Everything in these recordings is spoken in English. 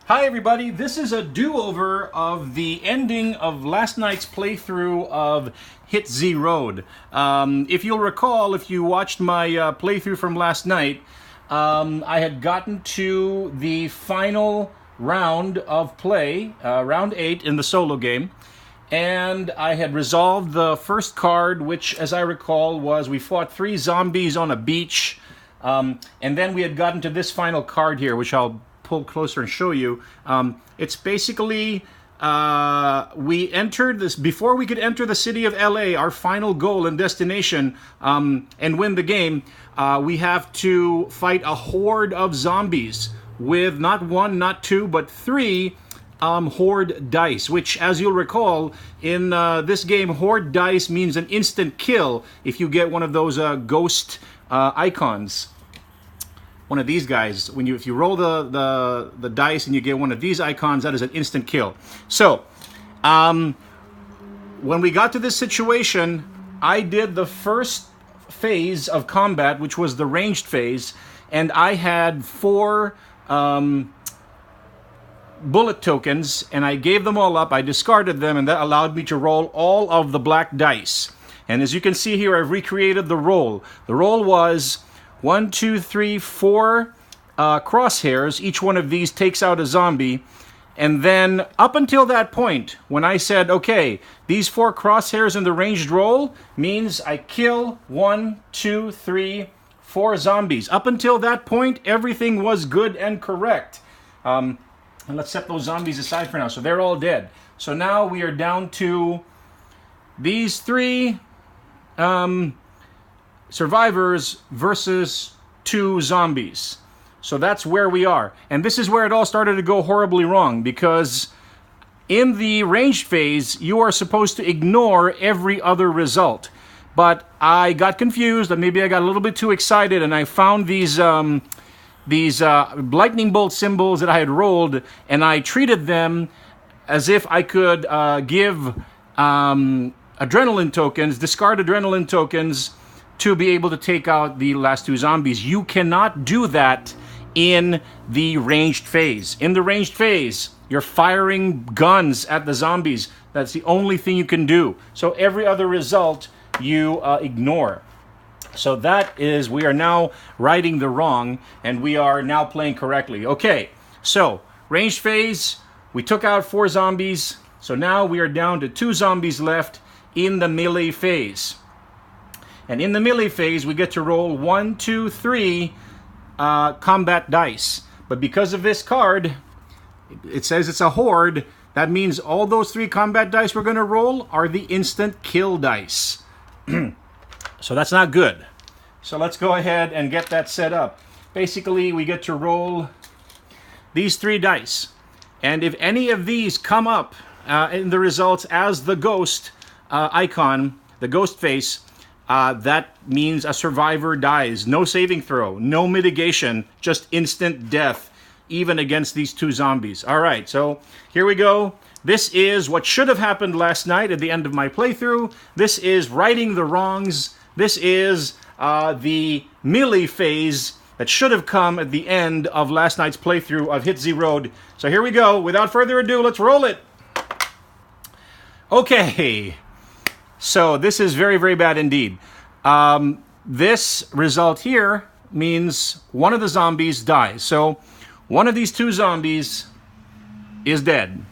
Hi everybody, this is a do-over of the ending of last night's playthrough of Hit Z Road. If you'll recall, if you watched my playthrough from last night, I had gotten to the final round of play, round 8 in the solo game, and I had resolved the first card, which, as I recall, was we fought 3 zombies on a beach, and then we had gotten to this final card here, which I'll pull closer and show you. It's basically we entered this before we could enter the city of LA. Our final goal and destination and win the game. We have to fight a horde of zombies with not 1, not 2, but 3 horde dice, which, as you'll recall, in this game, horde dice means an instant kill if you get one of those ghost icons. One of these guys, if you roll the dice and you get one of these icons, that is an instant kill. So, when we got to this situation, I did the first phase of combat, which was the ranged phase, and I had 4 bullet tokens, and I gave them all up. I discarded them, and that allowed me to roll all of the black dice. And as you can see here, I've recreated the roll. The roll was 1, 2, 3, 4 crosshairs. Each one of these takes out a zombie. And then up until that point, when I said, okay, these 4 crosshairs in the ranged roll means I kill 1, 2, 3, 4 zombies. Up until that point, everything was good and correct. And let's set those zombies aside for now. So they're all dead. So now we are down to these 3 survivors versus 2 zombies. So that's where we are. And this is where it all started to go horribly wrong, because in the ranged phase, you are supposed to ignore every other result. But I got confused, and maybe I got a little bit too excited, and I found these lightning bolt symbols that I had rolled, and I treated them as if I could give adrenaline tokens, discard adrenaline tokens, to be able to take out the last 2 zombies. You cannot do that in the ranged phase. In the ranged phase, you're firing guns at the zombies. That's the only thing you can do. So every other result you ignore. So that is, we are now righting the wrong, and we are now playing correctly. Okay, so ranged phase, we took out 4 zombies. So now we are down to 2 zombies left in the melee phase. And in the melee phase, we get to roll 1, 2, 3 combat dice. But because of this card, it says it's a horde. That means all those 3 combat dice we're going to roll are the instant kill dice. So that's not good. So let's go ahead and get that set up. Basically, we get to roll these 3 dice. And if any of these come up in the results as the ghost icon, the ghost face, that means a survivor dies. No saving throw, no mitigation, just instant death, even against these 2 zombies. All right, so here we go. This is what should have happened last night at the end of my playthrough. This is righting the wrongs. This is the melee phase that should have come at the end of last night's playthrough of Hit Z Road. So here we go. Without further ado, let's roll it. Okay. So this is very, very bad indeed. This result here means one of the zombies dies. So one of these 2 zombies is dead.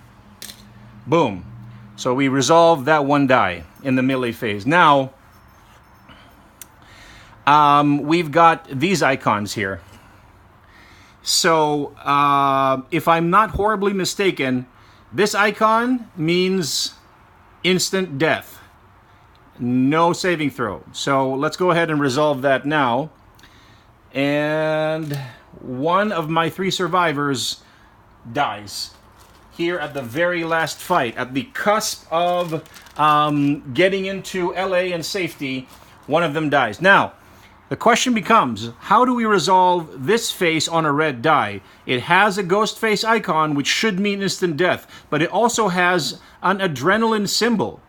Boom. So we resolve that 1 die in the melee phase. Now, we've got these icons here. So if I'm not horribly mistaken, this icon means instant death. No saving throw. So let's go ahead and resolve that now. And one of my 3 survivors dies here at the very last fight. At the cusp of getting into LA and safety, one of them dies. Now, the question becomes, how do we resolve this face on a red die? It has a ghost face icon, which should mean instant death, but it also has an adrenaline symbol.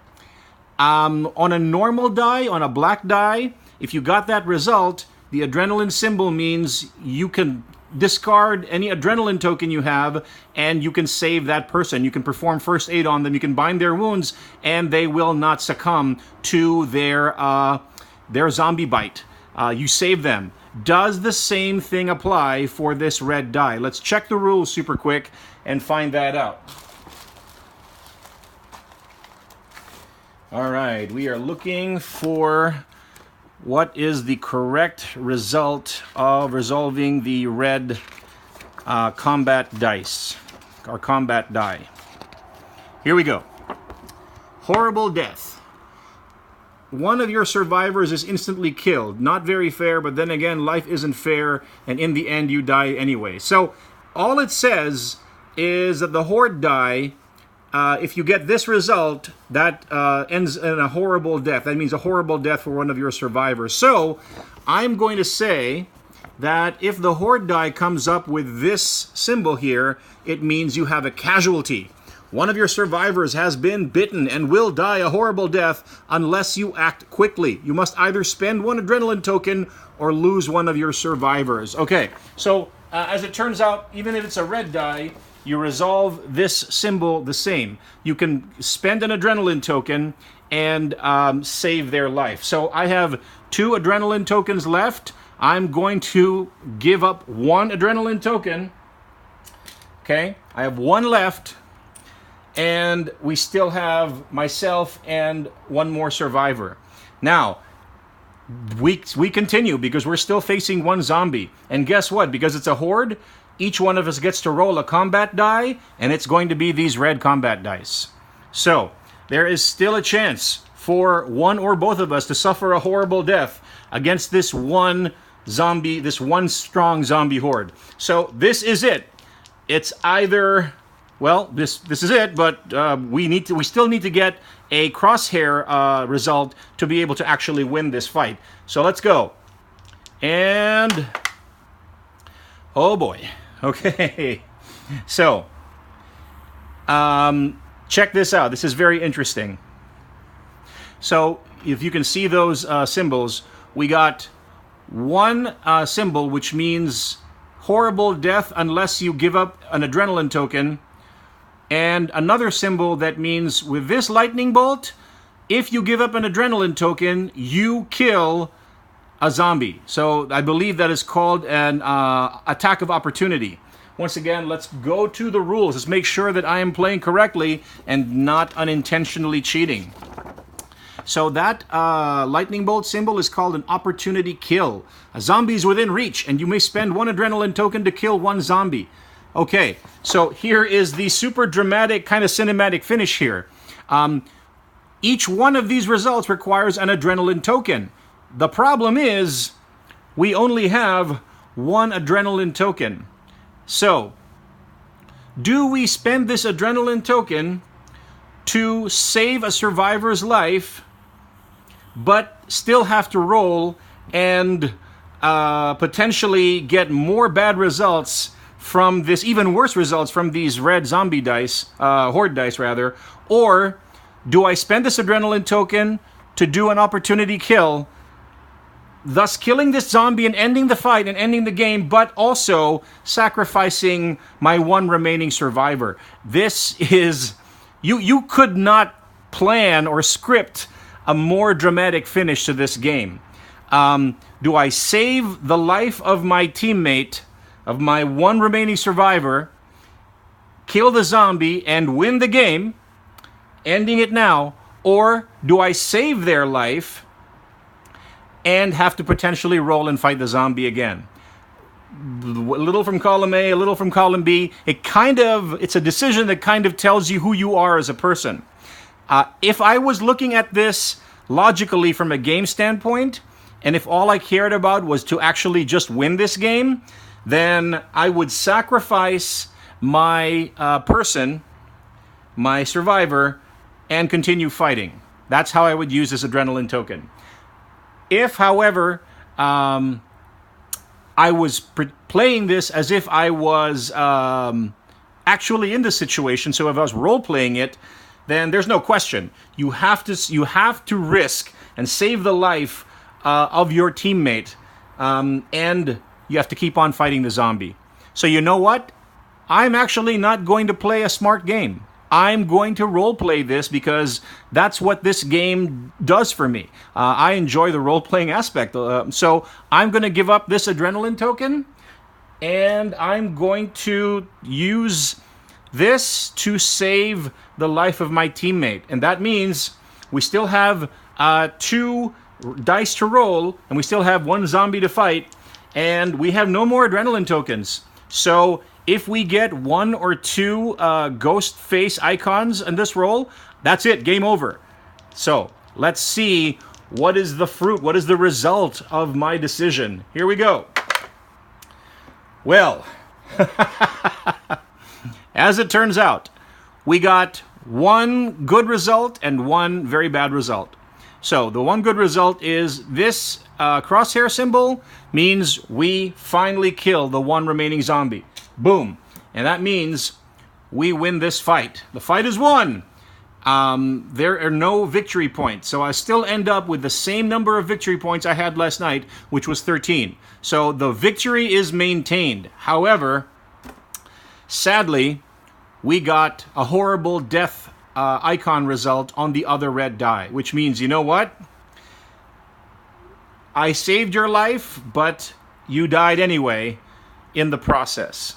On a normal die, on a black die, if you got that result, the adrenaline symbol means you can discard any adrenaline token you have, and you can save that person. You can perform first aid on them. You can bind their wounds, and they will not succumb to their zombie bite. You save them. Does the same thing apply for this red die? Let's check the rules super quick and find that out. All right, we are looking for what is the correct result of resolving the red combat dice, or combat die. Here we go. Horrible death. One of your survivors is instantly killed. Not very fair, but then again, life isn't fair, and in the end, you die anyway. So all it says is that the horde die, if you get this result, that ends in a horrible death. That means a horrible death for one of your survivors. So I'm going to say that if the horde die comes up with this symbol here, it means you have a casualty. One of your survivors has been bitten and will die a horrible death unless you act quickly. You must either spend one adrenaline token or lose one of your survivors. Okay, so as it turns out, even if it's a red die, you resolve this symbol the same. You can spend an adrenaline token and save their life. So I have 2 adrenaline tokens left. I'm going to give up 1 adrenaline token. Okay, I have 1 left. And we still have myself and 1 more survivor. Now, we continue because we're still facing 1 zombie. And guess what? Because it's a horde, each one of us gets to roll a combat die, and it's going to be these red combat dice. So, there is still a chance for one or both of us to suffer a horrible death against this 1 zombie, this 1 strong zombie horde. So, this is it. It's either... Well, this is it, but we still need to get a crosshair result to be able to actually win this fight. So let's go. And oh boy. Okay. So check this out. This is very interesting. So if you can see those symbols, we got 1 symbol which means horrible death unless you give up an adrenaline token. And another symbol that means with this lightning bolt, if you give up an adrenaline token, you kill a zombie. So I believe that is called an attack of opportunity. Once again, let's go to the rules. Let's make sure that I am playing correctly and not unintentionally cheating. So that lightning bolt symbol is called an opportunity kill. A zombie is within reach, and you may spend 1 adrenaline token to kill 1 zombie. Okay, so here is the super dramatic kind of cinematic finish here. Each one of these results requires an adrenaline token. The problem is we only have 1 adrenaline token. So, do we spend this adrenaline token to save a survivor's life, but still have to roll and potentially get more bad results from this, even worse results from these red zombie dice, horde dice rather, or do I spend this adrenaline token to do an opportunity kill, thus killing this zombie and ending the fight and ending the game, but also sacrificing my 1 remaining survivor? This is, you could not plan or script a more dramatic finish to this game. Do I save the life of my teammate, of my 1 remaining survivor, kill the zombie and win the game, ending it now, or do I save their life and have to potentially roll and fight the zombie again? A little from column A, a little from column B. It's a decision that kind of tells you who you are as a person. If I was looking at this logically from a game standpoint, and if all I cared about was to actually just win this game, then I would sacrifice my person, my survivor, and continue fighting. That's how I would use this adrenaline token. If, however, I was playing this as if I was actually in this situation, so if I was role-playing it, then there's no question. You have to risk and save the life of your teammate, and you have to keep on fighting the zombie. So you know what? I'm actually not going to play a smart game. I'm going to roleplay this because that's what this game does for me. I enjoy the role-playing aspect. So I'm going to give up this adrenaline token, and I'm going to use this to save the life of my teammate. And that means we still have 2 dice to roll, and we still have 1 zombie to fight, and we have no more adrenaline tokens. So if we get 1 or 2 ghost face icons in this roll, that's it, game over. So let's see what is the fruit, what is the result of my decision. Here we go. Well, as it turns out, we got 1 good result and 1 very bad result. So the 1 good result is this crosshair symbol means we finally kill the 1 remaining zombie. Boom. And that means we win this fight. The fight is won. There are no victory points. So I still end up with the same number of victory points I had last night, which was 13. So the victory is maintained. However, sadly, we got a horrible death icon result on the other red die, which means, you know what? I saved your life, but you died anyway in the process.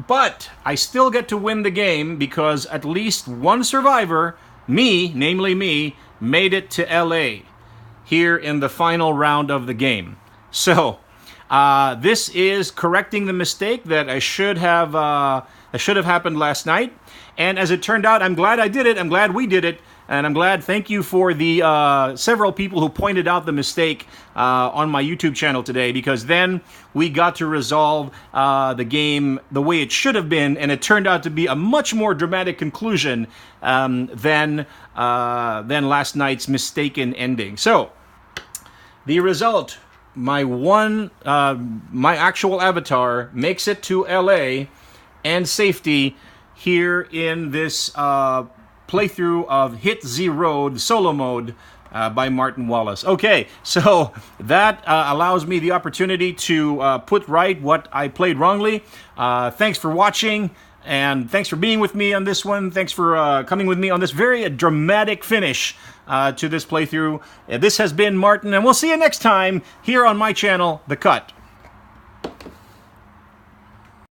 But I still get to win the game because at least 1 survivor, me, namely me, made it to LA here in the final round of the game. So this is correcting the mistake that I should have happened last night. And as it turned out, I'm glad I did it. I'm glad we did it. And I'm glad, thank you for the several people who pointed out the mistake on my YouTube channel today, because then we got to resolve the game the way it should have been, and it turned out to be a much more dramatic conclusion than last night's mistaken ending. So, the result, my actual avatar makes it to LA and safety here in this playthrough of Hit Z Road solo mode by Martin Wallace. Okay, so that allows me the opportunity to put right what I played wrongly. Thanks for watching, and thanks for being with me on this one. Thanks for coming with me on this very dramatic finish to this playthrough. This has been Martin, and we'll see you next time here on my channel, The Cut.